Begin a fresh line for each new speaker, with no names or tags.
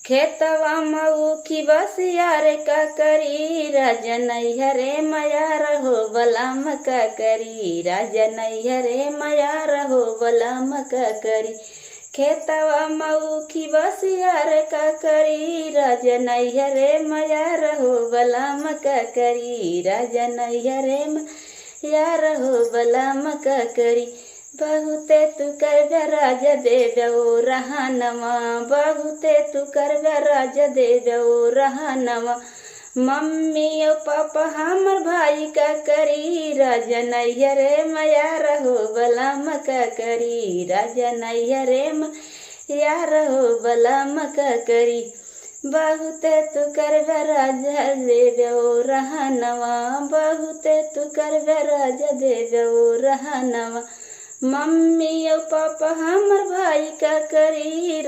खेतवा मऊखी बसियार का करी राजा नैहरे मया रहो बलम का करी राजा नैहरे मया रहो बलम का करी खेतवा मऊखी बसियार का करी राजा नैहरे मया रहो बलम का करी राजा नैहरे मया रहो बलम का करी बहुते तू कर राजा देव्यो रहनवा बहुते तू कर राजा देव्यो रहनवा मम्मी और पापा हमर भाई का करी राजा नैहरे मया रहो बलम का करी राजा नैहरे मया रहो बलम का करी बहुते तू कर राजा देव्यो रहनवा बहुते तू कर राजा देव्यो रहनवा मम्मी और पापा हमर भाई का करी।